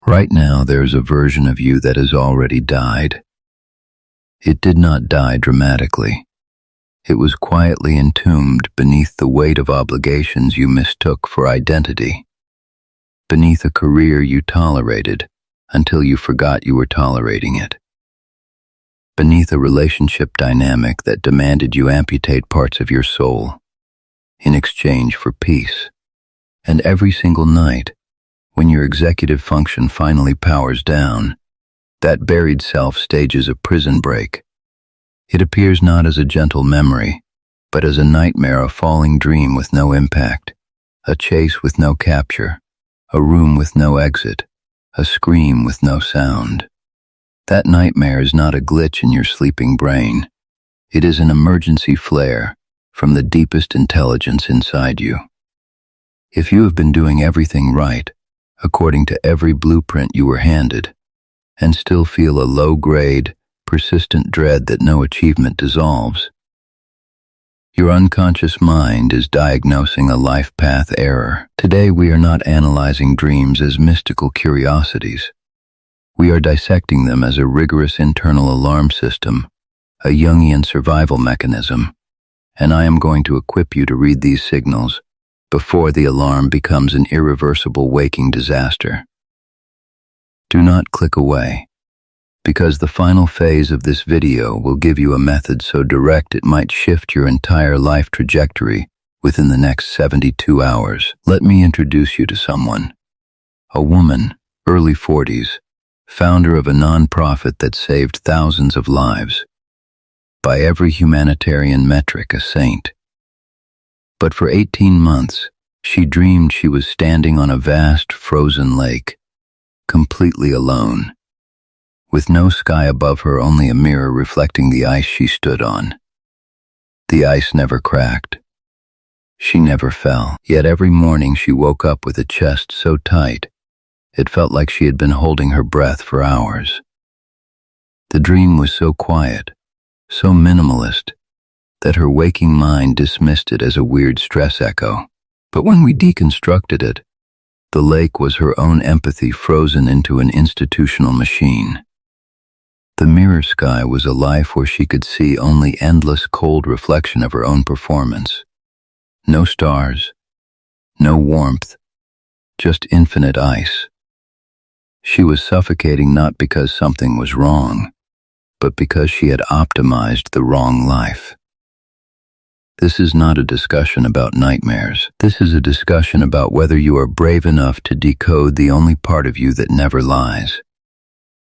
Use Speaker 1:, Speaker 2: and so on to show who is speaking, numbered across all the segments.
Speaker 1: Right now, there's a version of you that has already died. It did not die dramatically. It was quietly entombed beneath the weight of obligations you mistook for identity, beneath a career you tolerated until you forgot you were tolerating it, beneath a relationship dynamic that demanded you amputate parts of your soul in exchange for peace. And every single night, when your executive function finally powers down, that buried self stages a prison break. It appears not as a gentle memory, but as a nightmare, a falling dream with no impact, a chase with no capture, a room with no exit, a scream with no sound. That nightmare is not a glitch in your sleeping brain. It is an emergency flare from the deepest intelligence inside you. If you have been doing everything right, according to every blueprint you were handed, and still feel a low-grade, persistent dread that no achievement dissolves, your unconscious mind is diagnosing a life path error. Today we are not analyzing dreams as mystical curiosities. We are dissecting them as a rigorous internal alarm system, a Jungian survival mechanism, and I am going to equip you to read these signals before the alarm becomes an irreversible waking disaster. Do not click away, because the final phase of this video will give you a method so direct it might shift your entire life trajectory within the next 72 hours. Let me introduce you to someone. A woman, early 40s, founder of a non-profit that saved thousands of lives. By every humanitarian metric, a saint. But for 18 months, she dreamed she was standing on a vast frozen lake, completely alone, with no sky above her, only a mirror reflecting the ice she stood on. The ice never cracked. She never fell. Yet every morning she woke up with a chest so tight, it felt like she had been holding her breath for hours. The dream was so quiet, so minimalist, that her waking mind dismissed it as a weird stress echo. But when we deconstructed it, the lake was her own empathy frozen into an institutional machine. The mirror sky was a life where she could see only endless cold reflection of her own performance. No stars, no warmth, just infinite ice. She was suffocating not because something was wrong, but because she had optimized the wrong life. This is not a discussion about nightmares. This is a discussion about whether you are brave enough to decode the only part of you that never lies.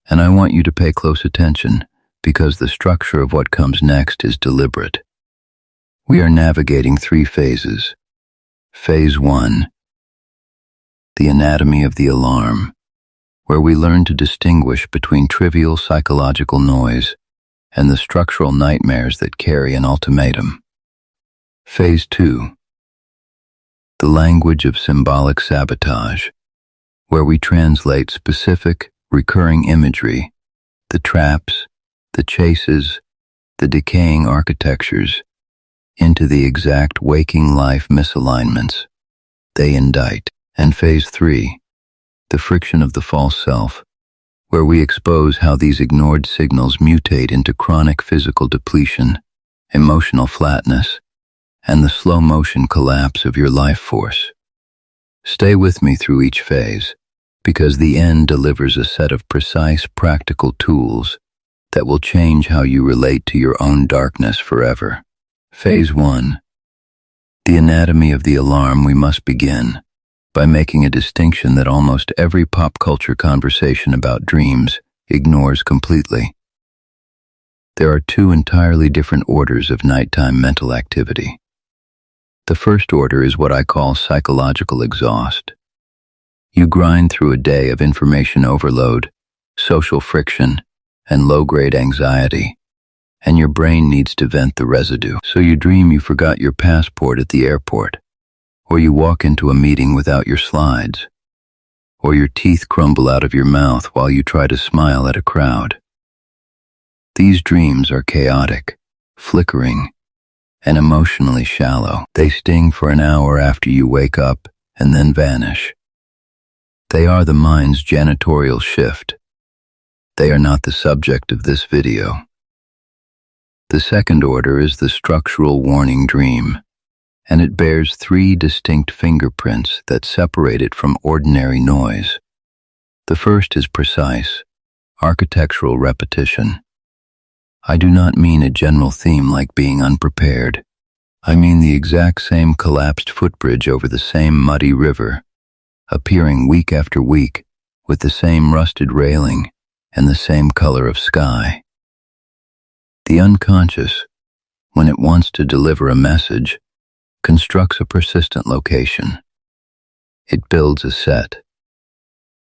Speaker 1: And I want you to pay close attention, because the structure of what comes next is deliberate. We are navigating 3 phases. Phase 1, the anatomy of the alarm, where we learn to distinguish between trivial psychological noise and the structural nightmares that carry an ultimatum. Phase 2, the language of symbolic sabotage, where we translate specific, recurring imagery, the traps, the chases, the decaying architectures, into the exact waking life misalignments they indict. And Phase 3, the friction of the false self, where we expose how these ignored signals mutate into chronic physical depletion, emotional flatness, and the slow-motion collapse of your life force. Stay with me through each phase, because the end delivers a set of precise, practical tools that will change how you relate to your own darkness forever. Phase 1, the anatomy of the alarm. We must begin by making a distinction that almost every pop culture conversation about dreams ignores completely. There are 2 entirely different orders of nighttime mental activity. The first order is what I call psychological exhaust. You grind through a day of information overload, social friction, and low-grade anxiety, and your brain needs to vent the residue. So you dream you forgot your passport at the airport, or you walk into a meeting without your slides, or your teeth crumble out of your mouth while you try to smile at a crowd. These dreams are chaotic, flickering, and emotionally shallow. They sting for an hour after you wake up and then vanish. They are the mind's janitorial shift. They are not the subject of this video. The second order is the structural warning dream, and it bears 3 distinct fingerprints that separate it from ordinary noise. The first is precise, architectural repetition. I do not mean a general theme like being unprepared. I mean the exact same collapsed footbridge over the same muddy river, appearing week after week with the same rusted railing and the same color of sky. The unconscious, when it wants to deliver a message, constructs a persistent location. It builds a set.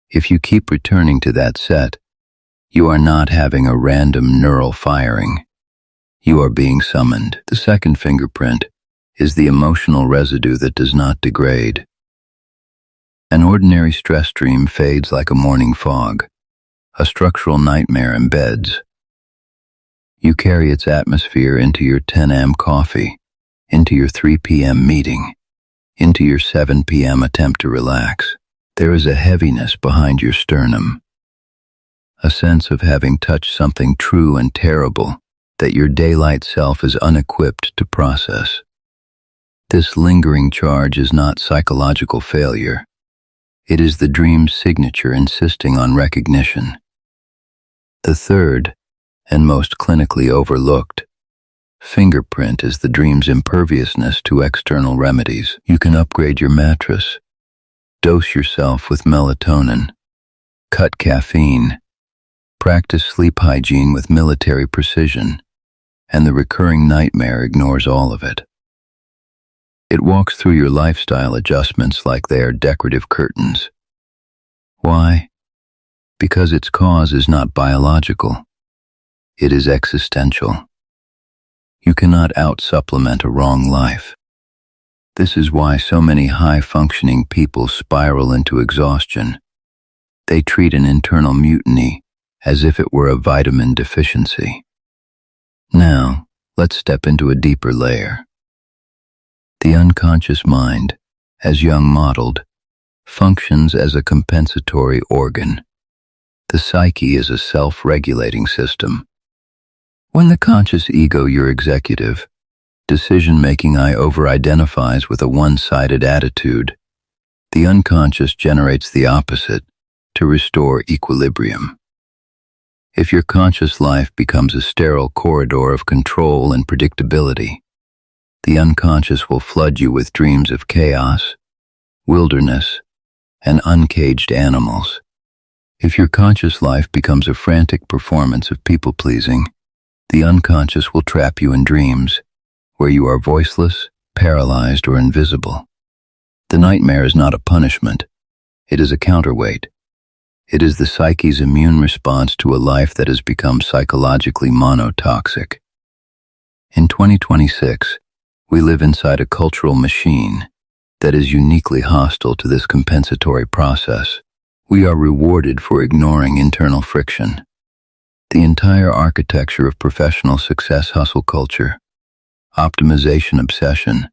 Speaker 1: If you keep returning to that set, you are not having a random neural firing. You are being summoned. The second fingerprint is the emotional residue that does not degrade. An ordinary stress dream fades like a morning fog. A structural nightmare embeds. You carry its atmosphere into your 10 a.m. coffee, into your 3 p.m. meeting, into your 7 p.m. attempt to relax. There is a heaviness behind your sternum, a sense of having touched something true and terrible that your daylight self is unequipped to process. This lingering charge is not psychological failure. It is the dream's signature insisting on recognition. The third, and most clinically overlooked, fingerprint is the dream's imperviousness to external remedies. You can upgrade your mattress, dose yourself with melatonin, cut caffeine, practice sleep hygiene with military precision, and the recurring nightmare ignores all of it. It walks through your lifestyle adjustments like they are decorative curtains. Why? Because its cause is not biological. It is existential. You cannot out-supplement a wrong life. This is why so many high-functioning people spiral into exhaustion. They treat an internal mutiny as if it were a vitamin deficiency. Now, let's step into a deeper layer. The unconscious mind, as Jung modeled, functions as a compensatory organ. The psyche is a self-regulating system. When the conscious ego, your executive, decision-making over-identifies with a one-sided attitude, the unconscious generates the opposite to restore equilibrium. If your conscious life becomes a sterile corridor of control and predictability, the unconscious will flood you with dreams of chaos, wilderness, and uncaged animals. If your conscious life becomes a frantic performance of people-pleasing, the unconscious will trap you in dreams where you are voiceless, paralyzed, or invisible. The nightmare is not a punishment. It is a counterweight. It is the psyche's immune response to a life that has become psychologically monotoxic. In 2026, we live inside a cultural machine that is uniquely hostile to this compensatory process. We are rewarded for ignoring internal friction. The entire architecture of professional success hustle culture, optimization obsession,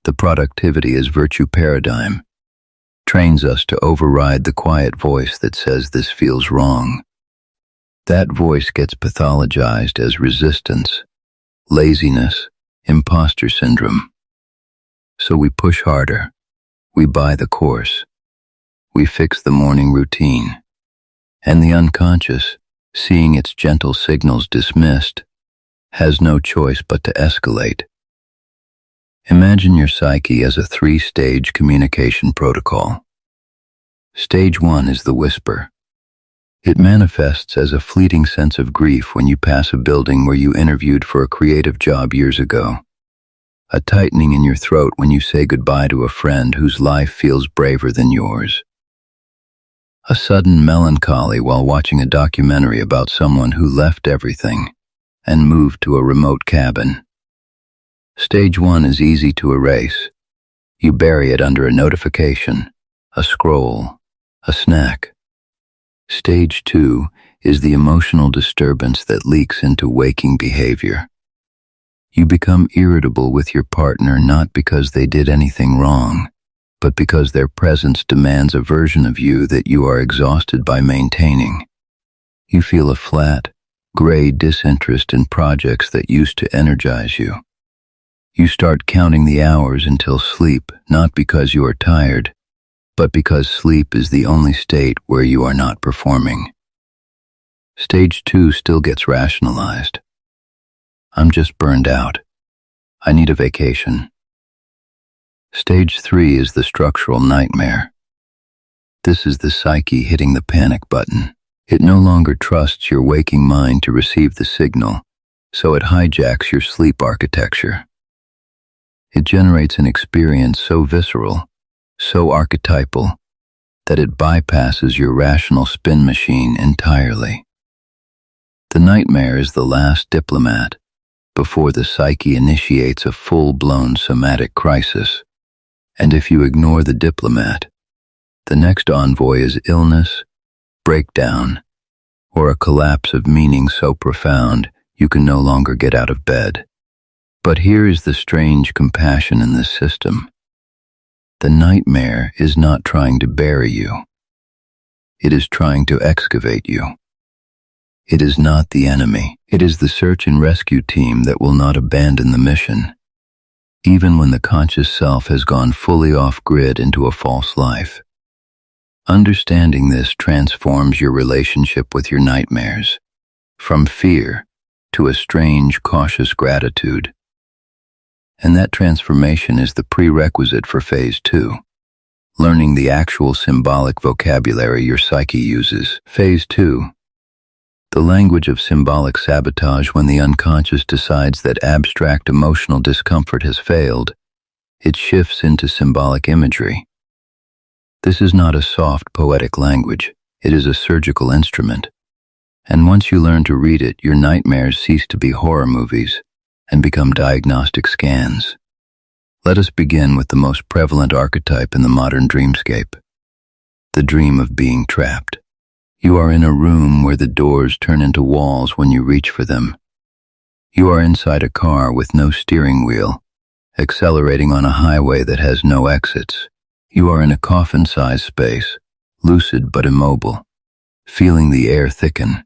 Speaker 1: the productivity as virtue paradigm, trains us to override the quiet voice that says this feels wrong. That voice gets pathologized as resistance, laziness, imposter syndrome. So we push harder. We buy the course. We fix the morning routine. And the unconscious, seeing its gentle signals dismissed, has no choice but to escalate. Imagine your psyche as a 3-stage communication protocol. Stage 1 is the whisper. It manifests as a fleeting sense of grief when you pass a building where you interviewed for a creative job years ago. A tightening in your throat when you say goodbye to a friend whose life feels braver than yours. A sudden melancholy while watching a documentary about someone who left everything and moved to a remote cabin. Stage 1 is easy to erase. You bury it under a notification, a scroll, a snack. Stage 2 is the emotional disturbance that leaks into waking behavior. You become irritable with your partner not because they did anything wrong, but because their presence demands a version of you that you are exhausted by maintaining. You feel a flat, gray disinterest in projects that used to energize you. You start counting the hours until sleep, not because you are tired, but because sleep is the only state where you are not performing. Stage 2 still gets rationalized. I'm just burned out. I need a vacation. Stage 3 is the structural nightmare. This is the psyche hitting the panic button. It no longer trusts your waking mind to receive the signal, so it hijacks your sleep architecture. It generates an experience so visceral, so archetypal, that it bypasses your rational spin machine entirely. The nightmare is the last diplomat before the psyche initiates a full-blown somatic crisis. And if you ignore the diplomat, the next envoy is illness, breakdown, or a collapse of meaning so profound you can no longer get out of bed. But here is the strange compassion in this system. The nightmare is not trying to bury you. It is trying to excavate you. It is not the enemy. It is the search and rescue team that will not abandon the mission, even when the conscious self has gone fully off-grid into a false life. Understanding this transforms your relationship with your nightmares, from fear to a strange, cautious gratitude. And that transformation is the prerequisite for phase 2, learning the actual symbolic vocabulary your psyche uses. Phase 2, the language of symbolic sabotage. When the unconscious decides that abstract emotional discomfort has failed, it shifts into symbolic imagery. This is not a soft, poetic language. It is a surgical instrument. And once you learn to read it, your nightmares cease to be horror movies and become diagnostic scans. Let us begin with the most prevalent archetype in the modern dreamscape, the dream of being trapped. You are in a room where the doors turn into walls when you reach for them. You are inside a car with no steering wheel, accelerating on a highway that has no exits. You are in a coffin-sized space, lucid but immobile, feeling the air thicken.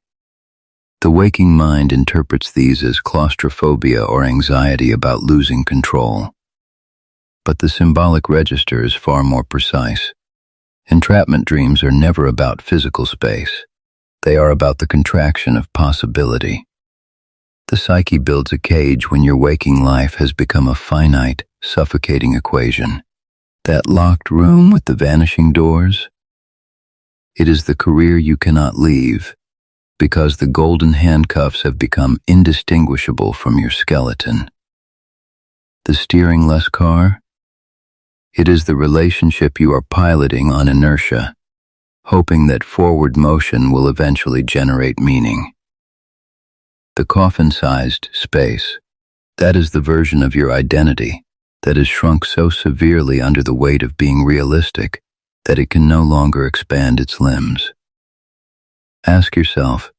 Speaker 1: The waking mind interprets these as claustrophobia or anxiety about losing control. But the symbolic register is far more precise. Entrapment dreams are never about physical space. They are about the contraction of possibility. The psyche builds a cage when your waking life has become a finite, suffocating equation. That locked room with the vanishing doors? It is the career you cannot leave, because the golden handcuffs have become indistinguishable from your skeleton. The steering-less car? It is the relationship you are piloting on inertia, hoping that forward motion will eventually generate meaning. The coffin-sized space, that is the version of your identity that has shrunk so severely under the weight of being realistic that it can no longer expand its limbs. Ask yourself,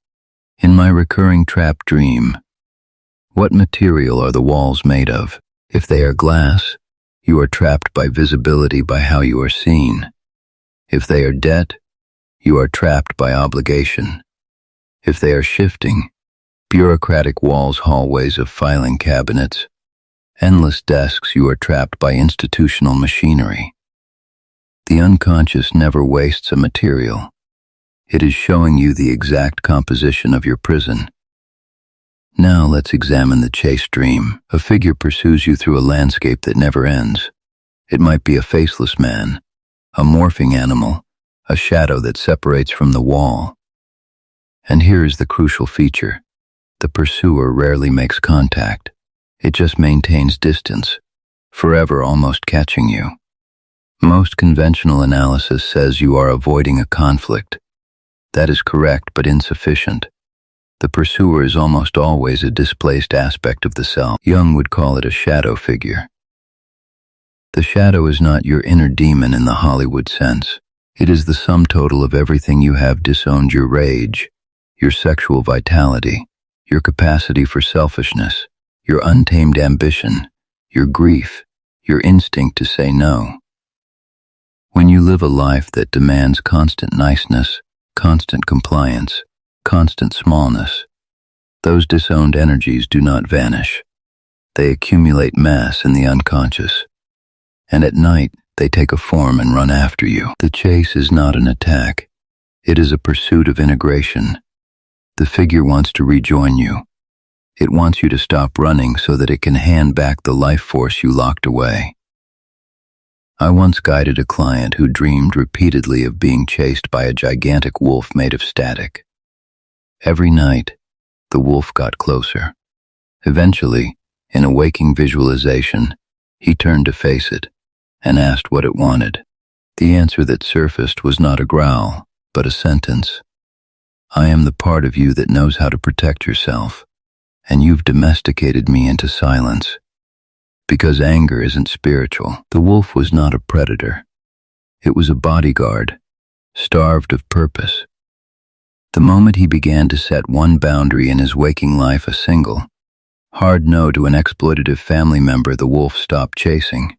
Speaker 1: in my recurring trap dream, what material are the walls made of? If they are glass, you are trapped by visibility, by how you are seen. If they are debt, you are trapped by obligation. If they are shifting, bureaucratic walls, hallways of filing cabinets, endless desks, you are trapped by institutional machinery. The unconscious never wastes a material. It is showing you the exact composition of your prison. Now let's examine the chase dream. A figure pursues you through a landscape that never ends. It might be a faceless man, a morphing animal, a shadow that separates from the wall. And here is the crucial feature. The pursuer rarely makes contact. It just maintains distance, forever almost catching you. Most conventional analysis says you are avoiding a conflict. That is correct, but insufficient. The pursuer is almost always a displaced aspect of the self. Jung would call it a shadow figure. The shadow is not your inner demon in the Hollywood sense. It is the sum total of everything you have disowned: your rage, your sexual vitality, your capacity for selfishness, your untamed ambition, your grief, your instinct to say no. When you live a life that demands constant niceness, constant compliance, constant smallness, those disowned energies do not vanish. They accumulate mass in the unconscious, and at night they take a form and run after you. The chase is not an attack. It is a pursuit of integration. The figure wants to rejoin you. It wants you to stop running so that it can hand back the life force you locked away. I once guided a client who dreamed repeatedly of being chased by a gigantic wolf made of static. Every night, the wolf got closer. Eventually, in a waking visualization, he turned to face it and asked what it wanted. The answer that surfaced was not a growl, but a sentence. I am the part of you that knows how to protect yourself, and you've domesticated me into silence. Because anger isn't spiritual. The wolf was not a predator. It was a bodyguard, starved of purpose. The moment he began to set one boundary in his waking life, a single, hard no to an exploitative family member, the wolf stopped chasing.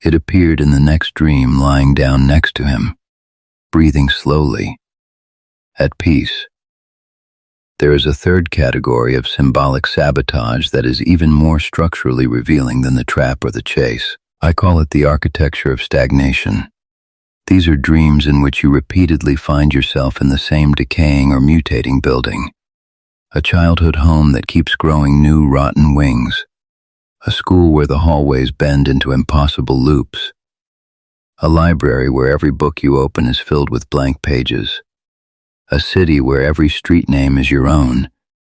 Speaker 1: It appeared in the next dream lying down next to him, breathing slowly, at peace. There is a third category of symbolic sabotage that is even more structurally revealing than the trap or the chase. I call it the architecture of stagnation. These are dreams in which you repeatedly find yourself in the same decaying or mutating building. A childhood home that keeps growing new rotten wings. A school where the hallways bend into impossible loops. A library where every book you open is filled with blank pages. A city where every street name is your own,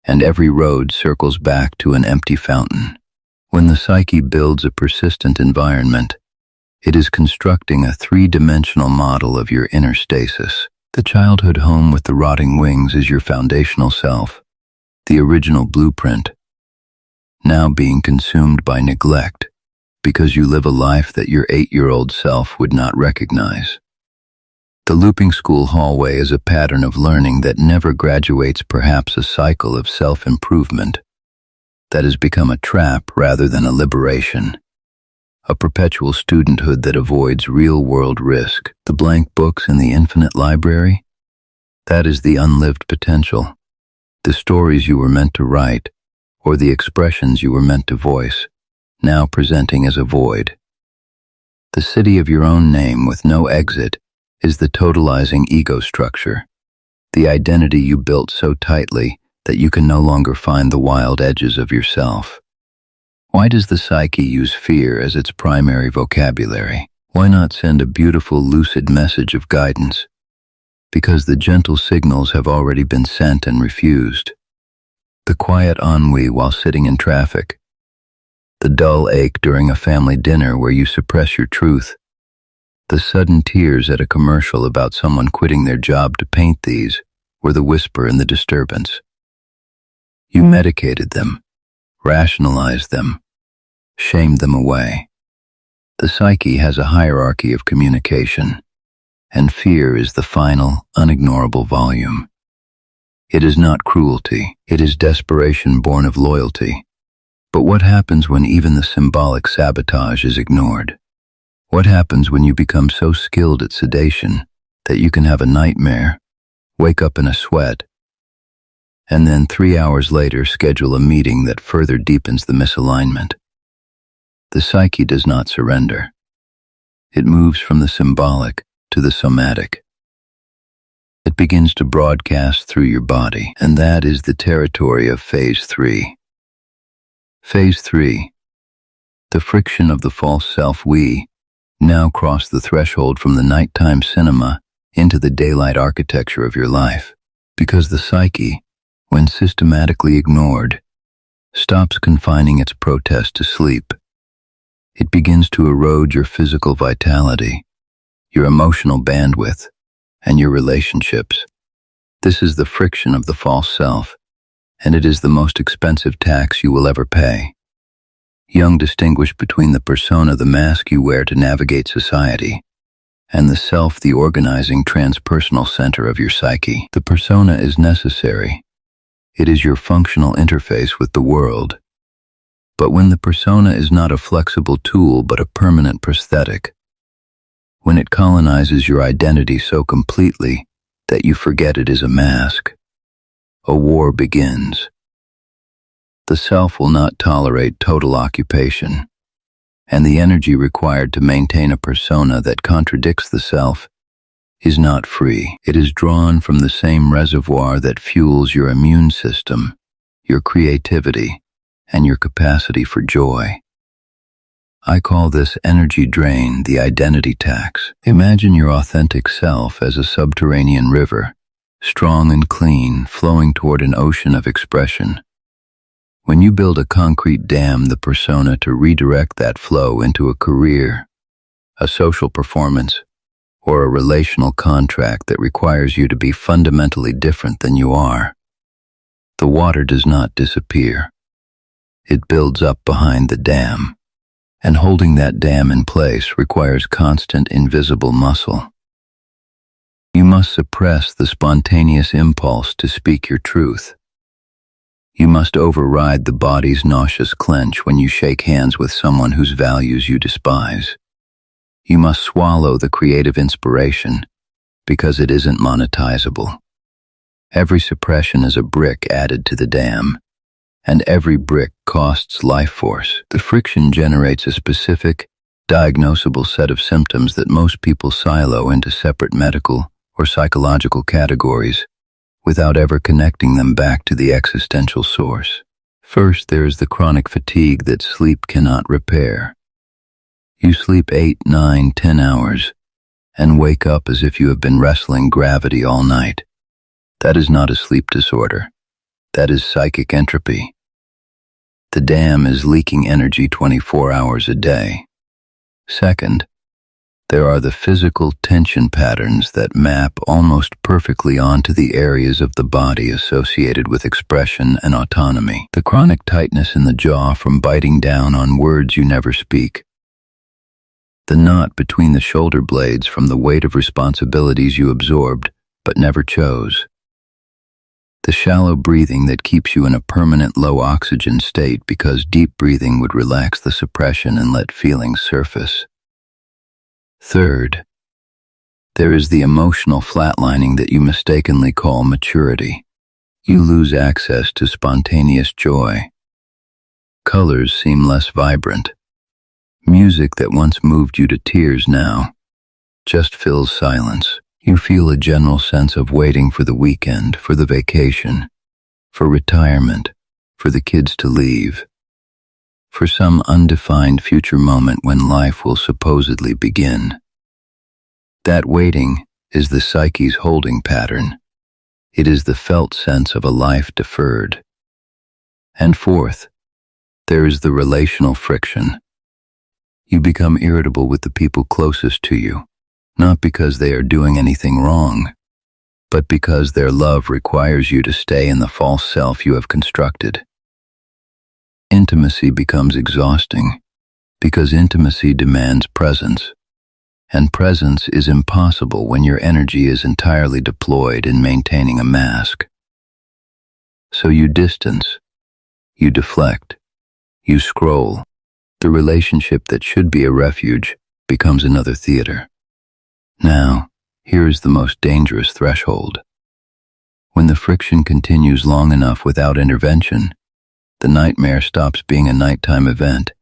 Speaker 1: and every road circles back to an empty fountain. When the psyche builds a persistent environment, it is constructing a three-dimensional model of your inner stasis. The childhood home with the rotting wings is your foundational self, the original blueprint, now being consumed by neglect because you live a life that your 8-year-old self would not recognize. The looping school hallway is a pattern of learning that never graduates, perhaps a cycle of self-improvement that has become a trap rather than a liberation. A perpetual studenthood that avoids real-world risk. The blank books in the infinite library? That is the unlived potential. The stories you were meant to write, or the expressions you were meant to voice, now presenting as a void. The city of your own name with no exit is the totalizing ego structure, the identity you built so tightly that you can no longer find the wild edges of yourself. Why does the psyche use fear as its primary vocabulary? Why not send a beautiful, lucid message of guidance? Because the gentle signals have already been sent and refused. The quiet ennui while sitting in traffic. The dull ache during a family dinner where you suppress your truth. The sudden tears at a commercial about someone quitting their job to paint. These were the whisper and the disturbance. You medicated them, rationalized them, shamed them away. The psyche has a hierarchy of communication, and fear is the final, unignorable volume. It is not cruelty, it is desperation born of loyalty. But what happens when even the symbolic sabotage is ignored? What happens when you become so skilled at sedation that you can have a nightmare, wake up in a sweat, and then 3 hours later schedule a meeting that further deepens the misalignment? The psyche does not surrender. It moves from the symbolic to the somatic. It begins to broadcast through your body, and that is the territory of Phase 3. Phase 3. The friction of the false self. We now cross the threshold from the nighttime cinema into the daylight architecture of your life, because the psyche, when systematically ignored, stops confining its protest to sleep. It begins to erode your physical vitality, your emotional bandwidth, and your relationships. This is the friction of the false self, and it is the most expensive tax you will ever pay. Jung distinguished between the persona, the mask you wear to navigate society, and the self, the organizing transpersonal center of your psyche. The persona is necessary. It is your functional interface with the world. But when the persona is not a flexible tool but a permanent prosthetic, when it colonizes your identity so completely that you forget it is a mask, a war begins. The self will not tolerate total occupation, and the energy required to maintain a persona that contradicts the self is not free. It is drawn from the same reservoir that fuels your immune system, your creativity, and your capacity for joy. I call this energy drain the identity tax. Imagine your authentic self as a subterranean river, strong and clean, flowing toward an ocean of expression. When you build a concrete dam, the persona to redirect that flow into a career, a social performance, or a relational contract that requires you to be fundamentally different than you are, the water does not disappear. It builds up behind the dam, and holding that dam in place requires constant invisible muscle. You must suppress the spontaneous impulse to speak your truth. You must override the body's nauseous clench when you shake hands with someone whose values you despise. You must swallow the creative inspiration because it isn't monetizable. Every suppression is a brick added to the dam, and every brick costs life force. The friction generates a specific, diagnosable set of symptoms that most people silo into separate medical or psychological categories without ever connecting them back to the existential source. First, there is the chronic fatigue that sleep cannot repair. You sleep 8, 9, 10 hours and wake up as if you have been wrestling gravity all night. That is not a sleep disorder. That is psychic entropy. The dam is leaking energy 24 hours a day. Second, there are the physical tension patterns that map almost perfectly onto the areas of the body associated with expression and autonomy. The chronic tightness in the jaw from biting down on words you never speak. The knot between the shoulder blades from the weight of responsibilities you absorbed but never chose. The shallow breathing that keeps you in a permanent low oxygen state because deep breathing would relax the suppression and let feelings surface. Third, there is the emotional flatlining that you mistakenly call maturity. You lose access to spontaneous joy. Colors seem less vibrant. Music that once moved you to tears now just fills silence. You feel a general sense of waiting for the weekend, for the vacation, for retirement, for the kids to leave, for some undefined future moment when life will supposedly begin. That waiting is the psyche's holding pattern. It is the felt sense of a life deferred. And fourth, there is the relational friction. You become irritable with the people closest to you, not because they are doing anything wrong, but because their love requires you to stay in the false self you have constructed. Intimacy becomes exhausting because intimacy demands presence, and presence is impossible when your energy is entirely deployed in maintaining a mask. So you distance, you deflect, you scroll. The relationship that should be a refuge becomes another theater. Now, here is the most dangerous threshold. When the friction continues long enough without intervention, the nightmare stops being a nighttime event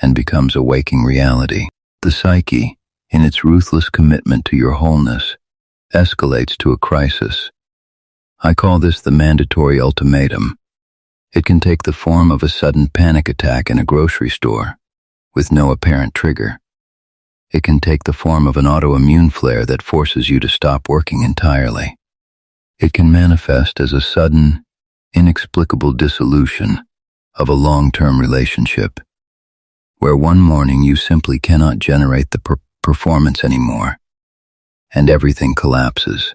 Speaker 1: and becomes a waking reality. The psyche, in its ruthless commitment to your wholeness, escalates to a crisis. I call this the mandatory ultimatum. It can take the form of a sudden panic attack in a grocery store, with no apparent trigger. It can take the form of an autoimmune flare that forces you to stop working entirely. It can manifest as a sudden, inexplicable dissolution of a long-term relationship, where one morning you simply cannot generate the performance anymore, and everything collapses.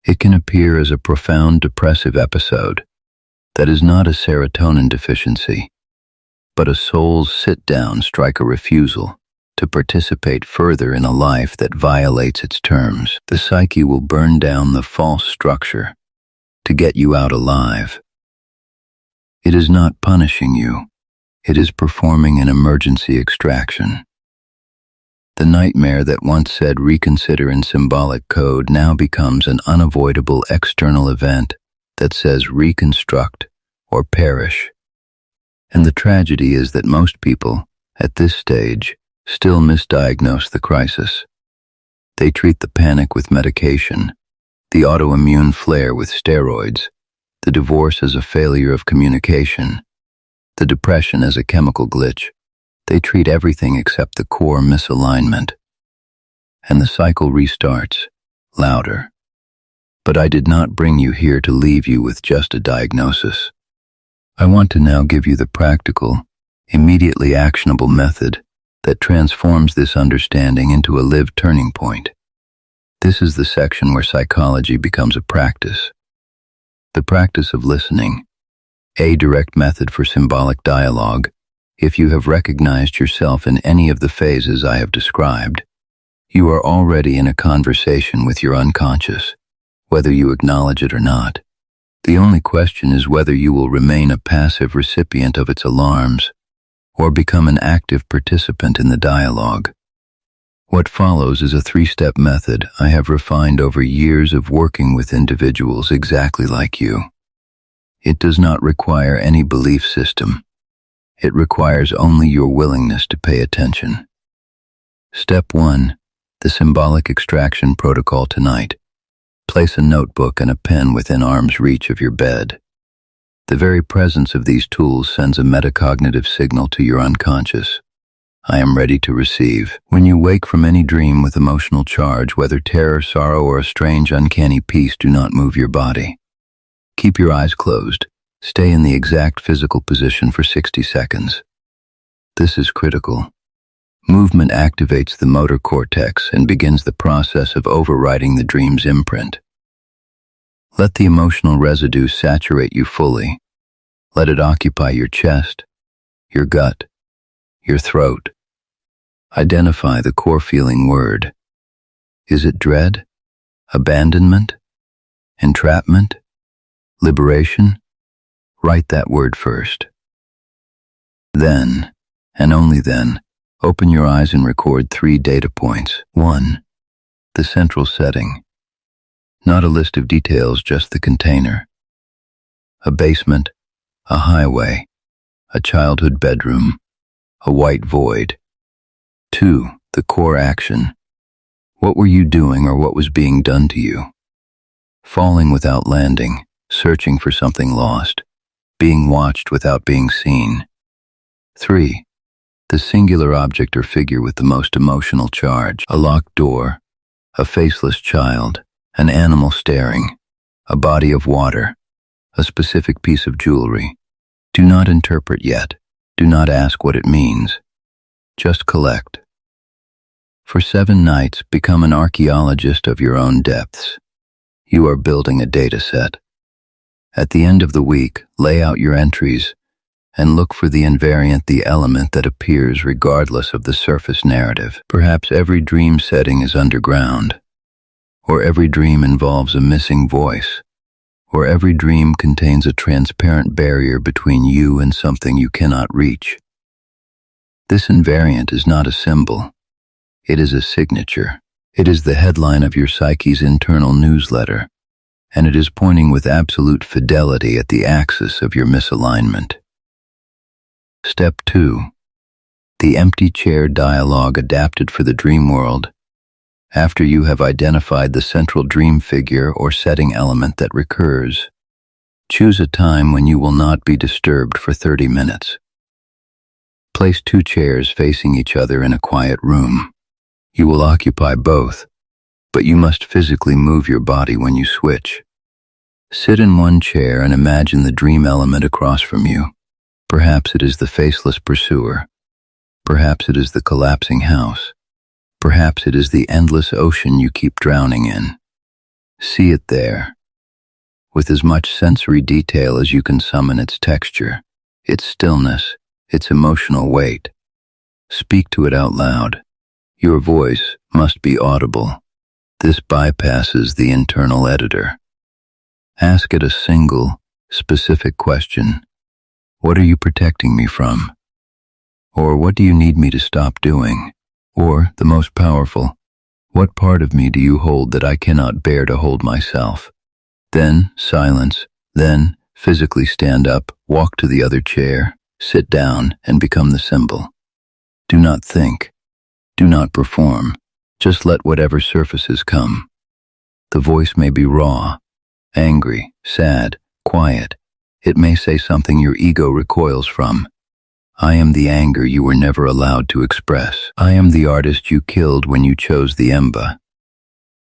Speaker 1: It can appear as a profound depressive episode that is not a serotonin deficiency, but a soul's sit-down strike a refusal to participate further in a life that violates its terms. The psyche will burn down the false structure to get you out alive. It is not punishing you. It is performing an emergency extraction. The nightmare that once said reconsider in symbolic code now becomes an unavoidable external event that says reconstruct or perish. And the tragedy is that most people, at this stage, still misdiagnose the crisis. They treat the panic with medication, the autoimmune flare with steroids, the divorce as a failure of communication, the depression as a chemical glitch. They treat everything except the core misalignment. And the cycle restarts, louder. But I did not bring you here to leave you with just a diagnosis. I want to now give you the practical, immediately actionable method that transforms this understanding into a lived turning point. This is the section where psychology becomes a practice. The practice of listening, a direct method for symbolic dialogue. If you have recognized yourself in any of the phases I have described, you are already in a conversation with your unconscious, whether you acknowledge it or not. The only question is whether you will remain a passive recipient of its alarms or become an active participant in the dialogue. What follows is a three-step method I have refined over years of working with individuals exactly like you. It does not require any belief system. It requires only your willingness to pay attention. Step 1. The symbolic extraction protocol tonight. Place a notebook and a pen within arm's reach of your bed. The very presence of these tools sends a metacognitive signal to your unconscious. I am ready to receive. When you wake from any dream with emotional charge, whether terror, sorrow, or a strange, uncanny peace, do not move your body. Keep your eyes closed. Stay in the exact physical position for 60 seconds. This is critical. Movement activates the motor cortex and begins the process of overriding the dream's imprint. Let the emotional residue saturate you fully. Let it occupy your chest, your gut, your throat. Identify the core feeling word. Is it dread? Abandonment? Entrapment? Liberation? Write that word first. Then, and only then, open your eyes and record 3 data points. 1. The central setting. Not a list of details, just the container. A basement, a highway, a childhood bedroom, a white void. 2. The core action. What were you doing or what was being done to you? Falling without landing, searching for something lost, being watched without being seen. 3. The singular object or figure with the most emotional charge. A locked door, a faceless child, an animal staring, a body of water, a specific piece of jewelry. Do not interpret yet. Do not ask what it means. Just collect. For 7 nights, become an archaeologist of your own depths. You are building a data set. At the end of the week, lay out your entries and look for the invariant, the element that appears regardless of the surface narrative. Perhaps every dream setting is underground, or every dream involves a missing voice, or every dream contains a transparent barrier between you and something you cannot reach. This invariant is not a symbol. It is a signature. It is the headline of your psyche's internal newsletter, and it is pointing with absolute fidelity at the axis of your misalignment. Step 2. The empty chair dialogue adapted for the dream world. After you have identified the central dream figure or setting element that recurs, choose a time when you will not be disturbed for 30 minutes. Place 2 chairs facing each other in a quiet room. You will occupy both, but you must physically move your body when you switch. Sit in one chair and imagine the dream element across from you. Perhaps it is the faceless pursuer. Perhaps it is the collapsing house. Perhaps it is the endless ocean you keep drowning in. See it there, with as much sensory detail as you can summon its texture, its stillness, its emotional weight. Speak to it out loud. Your voice must be audible. This bypasses the internal editor. Ask it a single, specific question. What are you protecting me from? Or what do you need me to stop doing? Or, the most powerful, what part of me do you hold that I cannot bear to hold myself? Then, silence. Then, physically stand up, walk to the other chair, sit down, and become the symbol. Do not think. Do not perform. Just let whatever surfaces come. The voice may be raw, angry, sad, quiet. It may say something your ego recoils from. I am the anger you were never allowed to express. I am the artist you killed when you chose the emba.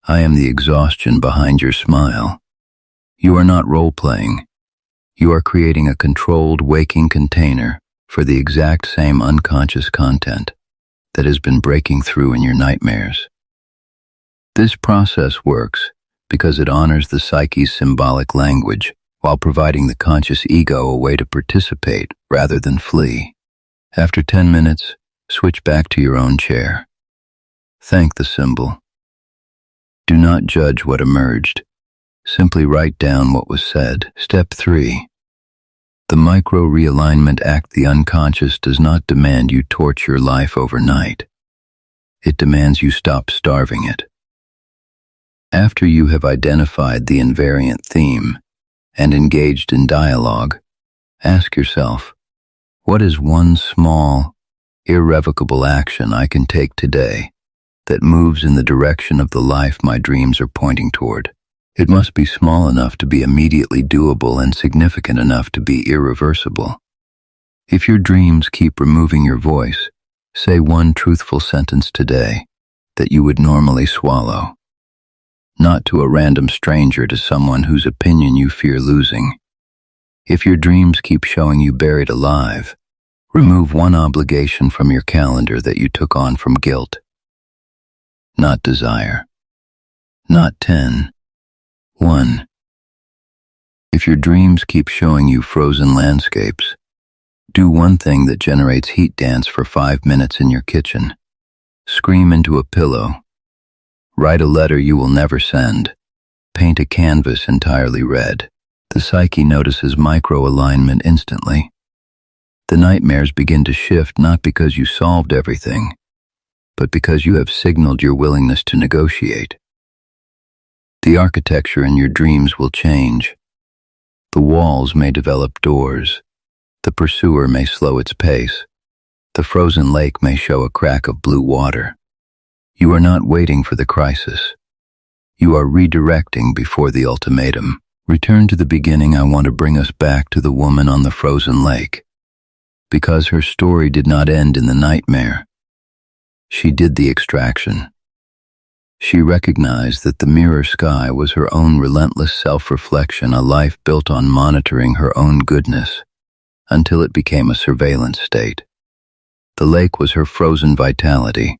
Speaker 1: I am the exhaustion behind your smile. You are not role-playing. You are creating a controlled, waking container for the exact same unconscious content that has been breaking through in your nightmares. This process works because it honors the psyche's symbolic language while providing the conscious ego a way to participate rather than flee. After 10 minutes, switch back to your own chair. Thank the symbol. Do not judge what emerged. Simply write down what was said. Step 3. The micro-realignment act. The unconscious does not demand you torch your life overnight. It demands you stop starving it. After you have identified the invariant theme and engaged in dialogue, ask yourself, what is one small, irrevocable action I can take today that moves in the direction of the life my dreams are pointing toward? It must be small enough to be immediately doable and significant enough to be irreversible. If your dreams keep removing your voice, say one truthful sentence today that you would normally swallow. Not to a random stranger, to someone whose opinion you fear losing. If your dreams keep showing you buried alive, remove one obligation from your calendar that you took on from guilt. Not desire. Not 10. 1. If your dreams keep showing you frozen landscapes, do one thing that generates heat dance for 5 minutes in your kitchen. Scream into a pillow. Write a letter you will never send. Paint a canvas entirely red. The psyche notices micro-alignment instantly. The nightmares begin to shift not because you solved everything, but because you have signaled your willingness to negotiate. The architecture in your dreams will change. The walls may develop doors. The pursuer may slow its pace. The frozen lake may show a crack of blue water. You are not waiting for the crisis. You are redirecting before the ultimatum. Return to the beginning. I want to bring us back to the woman on the frozen lake, because her story did not end in the nightmare. She did the extraction. She recognized that the mirror sky was her own relentless self-reflection, a life built on monitoring her own goodness, until it became a surveillance state. The lake was her frozen vitality,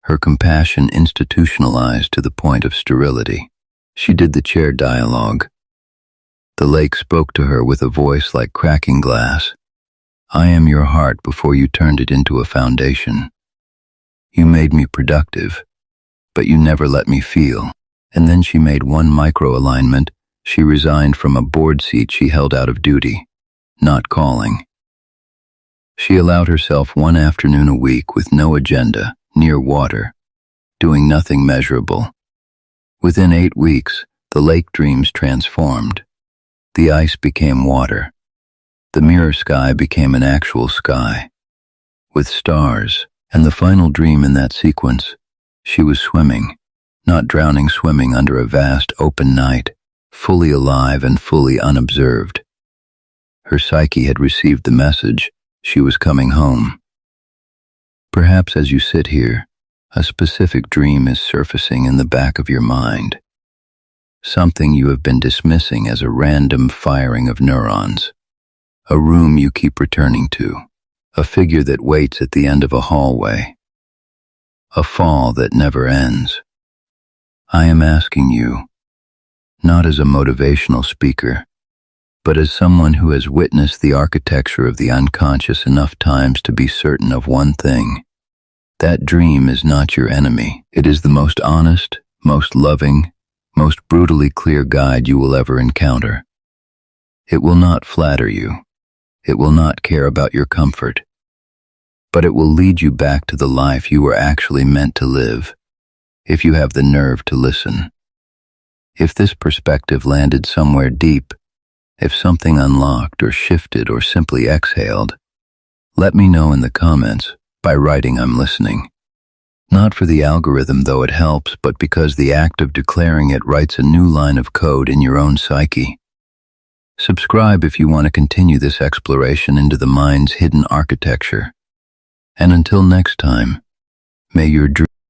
Speaker 1: her compassion institutionalized to the point of sterility. She did the chair dialogue. The lake spoke to her with a voice like cracking glass. I am your heart before you turned it into a foundation. You made me productive, but you never let me feel. And then she made one micro-alignment. She resigned from a board seat she held out of duty, not calling. She allowed herself one afternoon a week with no agenda, near water, doing nothing measurable. Within 8 weeks, the lake dreams transformed. The ice became water. The mirror sky became an actual sky, with stars, and the final dream in that sequence, she was swimming, not drowning, swimming under a vast open night, fully alive and fully unobserved. Her psyche had received the message. She was coming home. Perhaps as you sit here, a specific dream is surfacing in the back of your mind. Something you have been dismissing as a random firing of neurons. A room you keep returning to. A figure that waits at the end of a hallway. A fall that never ends. I am asking you, not as a motivational speaker, but as someone who has witnessed the architecture of the unconscious enough times to be certain of one thing. That dream is not your enemy. It is the most honest, most loving, most brutally clear guide you will ever encounter. It will not flatter you. It will not care about your comfort. but it will lead you back to the life you were actually meant to live, if you have the nerve to listen. If this perspective landed somewhere deep, if something unlocked or shifted or simply exhaled, let me know in the comments by writing "I'm listening." Not for the algorithm, though it helps, but because the act of declaring it writes a new line of code in your own psyche. Subscribe if you want to continue this exploration into the mind's hidden architecture. And until next time, may your dreams